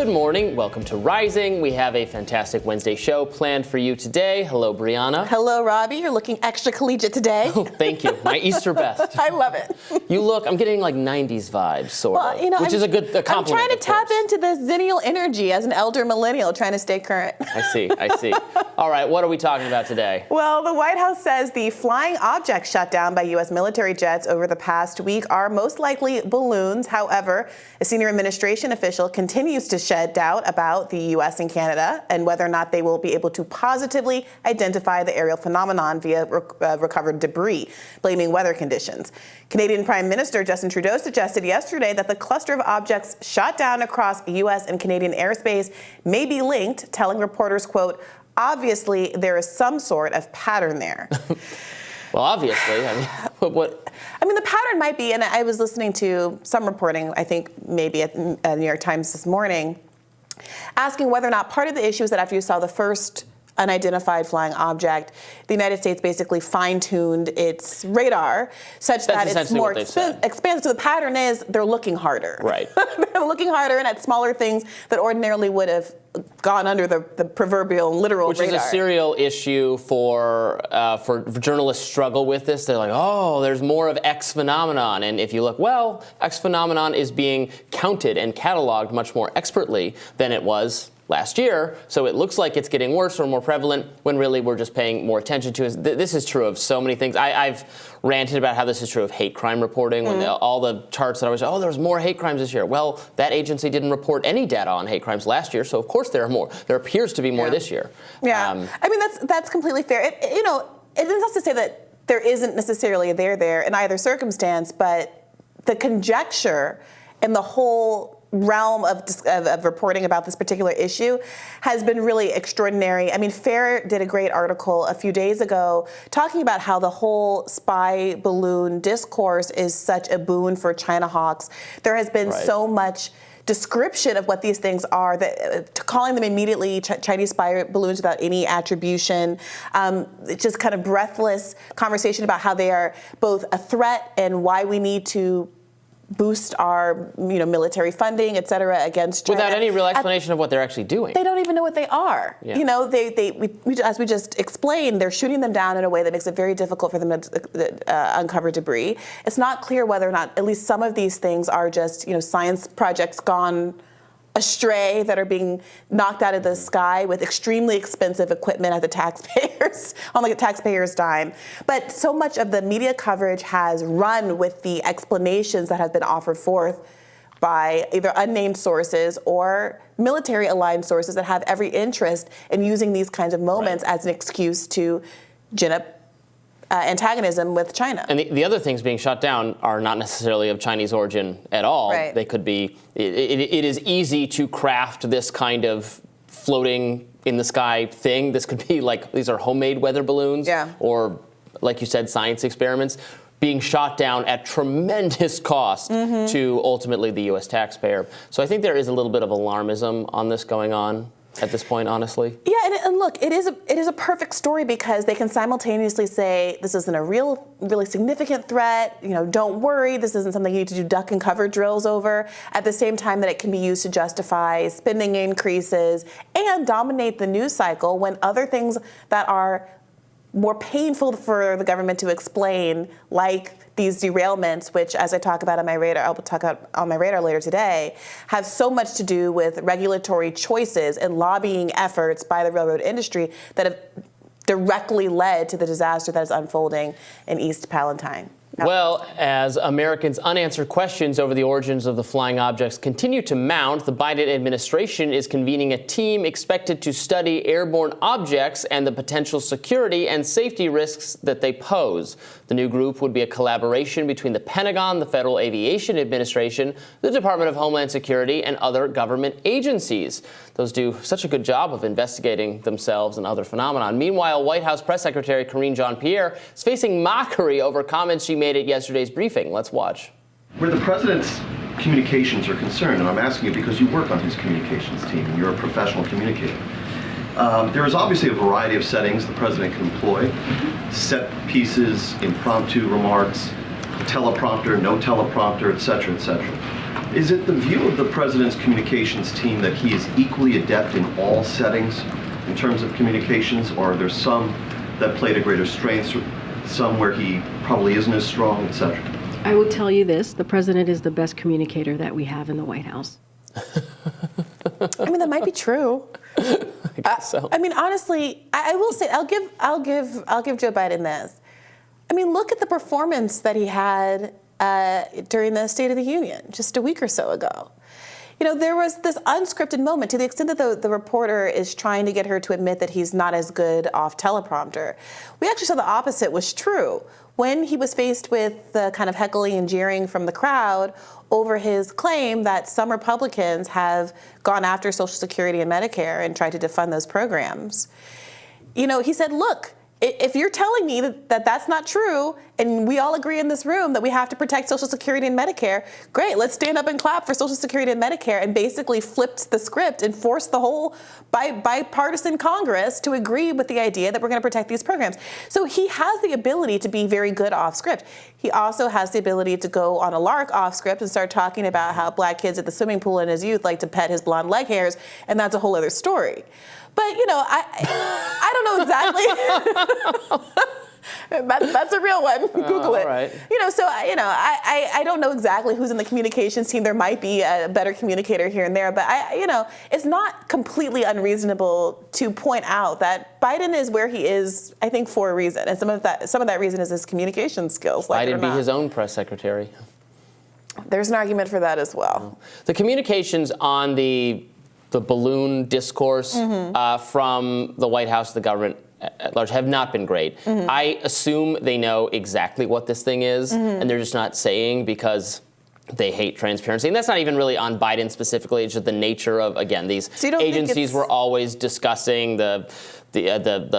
Good morning. Welcome to Rising. We have a fantastic Wednesday show planned for you today. Hello, Briahna. Hello, Robby. You're looking extra collegiate today. Oh, thank you. My Easter best. I love it. I'm getting like 90s vibes, sort of, which is a good compliment. I'm trying to tap into the zennial energy as an elder millennial, trying to stay current. I see. All right, what are we talking about today? Well, the White House says the flying objects shot down by U.S. military jets over the past week are most likely balloons. However, a senior administration official continues to shed doubt about the U.S. and Canada and whether or not they will be able to positively identify the aerial phenomenon via recovered debris, blaming weather conditions. Canadian Prime Minister Justin Trudeau suggested yesterday that the cluster of objects shot down across U.S. and Canadian airspace may be linked, telling reporters, quote, "Obviously, there is some sort of pattern there." Well, obviously. What? I mean, the pattern might be, and I was listening to some reporting, I think maybe at New York Times this morning, asking whether or not part of the issue is that after you saw the first unidentified flying object, the United States basically fine-tuned its radar such that it's more expansive. So the pattern is they're looking harder. Right. They're looking harder and at smaller things that ordinarily would have gone under the proverbial literal radar. Which is a serial issue for journalists struggle with this. They're like, oh, there's more of X phenomenon. And if you look, well, X phenomenon is being counted and cataloged much more expertly than it was last year, so it looks like it's getting worse or more prevalent when really we're just paying more attention to it. This is true of so many things. I've ranted about how this is true of hate crime reporting, when all the charts that I was, there was more hate crimes this year. Well, that agency didn't report any data on hate crimes last year, so of course there are more. There appears to be more this year. Yeah, I mean, that's completely fair. It is not to say that there isn't necessarily a there in either circumstance, but the conjecture and the whole realm of reporting about this particular issue has been really extraordinary. I mean, FAIR did a great article a few days ago talking about how the whole spy balloon discourse is such a boon for China hawks. There has been so much description of what these things are, that calling them immediately Chinese spy balloons without any attribution, just kind of breathless conversation about how they are both a threat and why we need to boost our military funding, et cetera, against China. Without any real explanation of what they're actually doing. They don't even know what they are. Yeah. As we just explained, they're shooting them down in a way that makes it very difficult for them to uncover debris. It's not clear whether or not at least some of these things are just science projects gone astray that are being knocked out of the sky with extremely expensive equipment at the taxpayers, on the taxpayers' dime. But so much of the media coverage has run with the explanations that have been offered forth by either unnamed sources or military-aligned sources that have every interest in using these kinds of moments as an excuse to gin up antagonism with China. And the other things being shot down are not necessarily of Chinese origin at all. Right. They could be, it is easy to craft this kind of floating in the sky thing. This could be like, these are homemade weather balloons, or like you said, science experiments being shot down at tremendous cost to ultimately the U.S. taxpayer. So I think there is a little bit of alarmism on this going on at this point, honestly. Yeah, and look, it is a perfect story because they can simultaneously say this isn't a really significant threat. Don't worry, this isn't something you need to do duck and cover drills over. At the same time that it can be used to justify spending increases and dominate the news cycle when other things that are more painful for the government to explain, like these derailments, which, as I talk about on my radar, I'll talk about on my radar later today, have so much to do with regulatory choices and lobbying efforts by the railroad industry that have directly led to the disaster that is unfolding in East Palestine. Well, as Americans' unanswered questions over the origins of the flying objects continue to mount, the Biden administration is convening a team expected to study airborne objects and the potential security and safety risks that they pose. The new group would be a collaboration between the Pentagon, the Federal Aviation Administration, the Department of Homeland Security, and other government agencies. Those do such a good job of investigating themselves and other phenomena. Meanwhile, White House Press Secretary Jean-Pierre is facing mockery over comments she made at yesterday's briefing. Let's watch. Where the president's communications are concerned, and I'm asking you because you work on his communications team and you're a professional communicator, there is obviously a variety of settings the president can employ: set pieces, impromptu remarks, teleprompter, no teleprompter, etc., etc. Is it the view of the president's communications team that he is equally adept in all settings in terms of communications, or are there some that play to greater strengths, some where he probably isn't as strong, etc.? I will tell you this, the president is the best communicator that we have in the White House. I mean, that might be true. I guess so. I mean, honestly, I will say, I'll give Joe Biden this. I mean, look at the performance that he had during the State of the Union just a week or so ago. You know, there was this unscripted moment, to the extent that the reporter is trying to get her to admit that he's not as good off teleprompter. We actually saw the opposite was true. When he was faced with the kind of heckling and jeering from the crowd over his claim that some Republicans have gone after Social Security and Medicare and tried to defund those programs, you know, he said, look, if you're telling me that that's not true, and we all agree in this room that we have to protect Social Security and Medicare, great, let's stand up and clap for Social Security and Medicare, and basically flipped the script and forced the whole bipartisan Congress to agree with the idea that we're going to protect these programs. So he has the ability to be very good off script. He also has the ability to go on a lark off script and start talking about how black kids at the swimming pool in his youth like to pet his blonde leg hairs, and that's a whole other story. But, you know, I don't know exactly. That's a real one. Google it. Right. You know, so, you know, I don't know exactly who's in the communications team. There might be a better communicator here and there. But, you know, it's not completely unreasonable to point out that Biden is where he is, I think, for a reason. And some of that reason is his communication skills. Biden be his own press secretary. There's an argument for that as well. The communications on the balloon discourse from the White House, the government at large, have not been great. I assume they know exactly what this thing is, and they're just not saying because they hate transparency. And that's not even really on Biden specifically. It's just the nature of, again, these agencies were always discussing the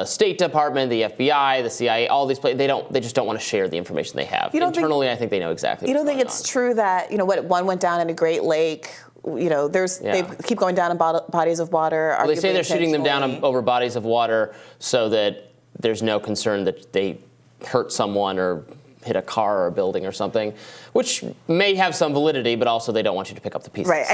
State Department, the FBI, the CIA, all these places. They just don't want to share the information they have. Internally, I think they know exactly. You don't think it's true that, you know, one went down in a Great Lake? You know, they keep going down in bodies of water. Well, they say they're shooting them down over bodies of water so that there's no concern that they hurt someone or hit a car or a building or something, which may have some validity, but also they don't want you to pick up the pieces. Right.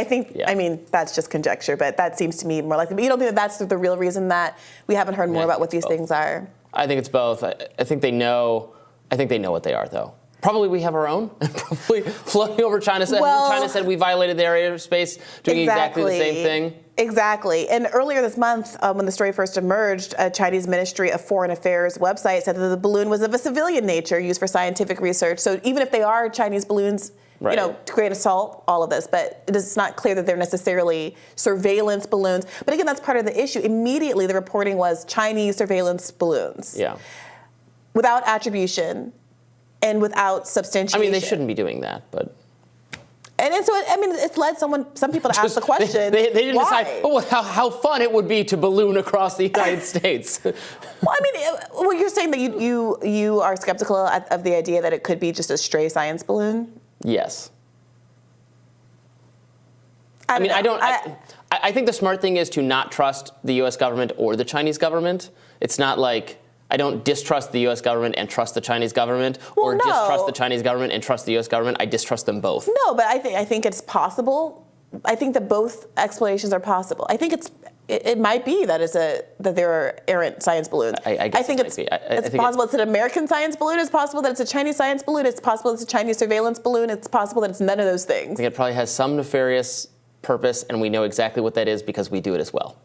I mean, that's just conjecture, but that seems to me more likely. But you don't think that that's the real reason that we haven't heard more about what these things are? I think it's both. I think they know what they are, though. Probably we have our own, probably floating over China. China said we violated their airspace, doing exactly the same thing. Exactly. And earlier this month, when the story first emerged, a Chinese Ministry of Foreign Affairs website said that the balloon was of a civilian nature used for scientific research. So even if they are Chinese balloons, you know, to grain of salt, all of this, but it's not clear that they're necessarily surveillance balloons. But again, that's part of the issue. Immediately, the reporting was Chinese surveillance balloons. Yeah. Without attribution. And without substantiation. I mean, they shouldn't be doing that, but. And so, I mean, it's led some people to ask the question. They didn't why? decide, how fun it would be to balloon across the United States. Well, I mean, you're saying that you are skeptical of the idea that it could be just a stray science balloon? Yes. I think the smart thing is to not trust the U.S. government or the Chinese government. It's not like I don't distrust the U.S. government and trust the Chinese government, distrust the Chinese government and trust the U.S. government. I distrust them both. No, but I think it's possible. I think that both explanations are possible. I think it might be that there are errant science balloons. I think it's possible it's an American science balloon. It's possible that it's a Chinese science balloon. It's possible it's a Chinese surveillance balloon. It's possible that it's none of those things. I think it probably has some nefarious purpose, and we know exactly what that is because we do it as well.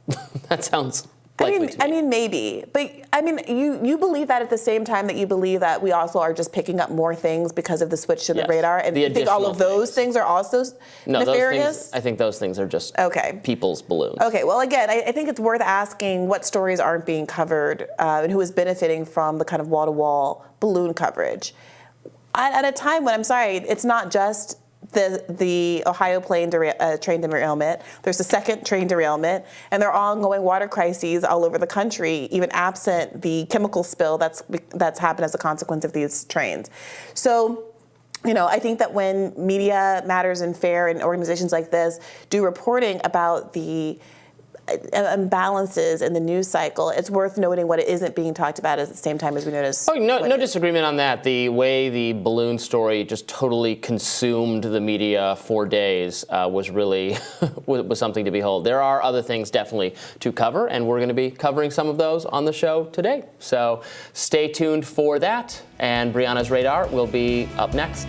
That sounds likely to me. I mean, maybe. But, I mean, you believe that at the same time that you believe that we also are just picking up more things because of the switch to the radar? And you think all of those things are also nefarious? I think those things are just people's balloons. Okay, well, again, I think it's worth asking what stories aren't being covered and who is benefiting from the kind of wall-to-wall balloon coverage. At a time when, I'm sorry, it's not just the Ohio train derailment. There's a second train derailment, and there are ongoing water crises all over the country, even absent the chemical spill that's happened as a consequence of these trains. So, you know, I think that when Media Matters and FAIR and organizations like this do reporting about the imbalances in the news cycle, it's worth noting what it isn't being talked about at the same time as we notice. Oh, no disagreement on that. The way the balloon story just totally consumed the media for days was really was something to behold. There are other things definitely to cover, and we're going to be covering some of those on the show today. So stay tuned for that, and Briahna's Radar will be up next.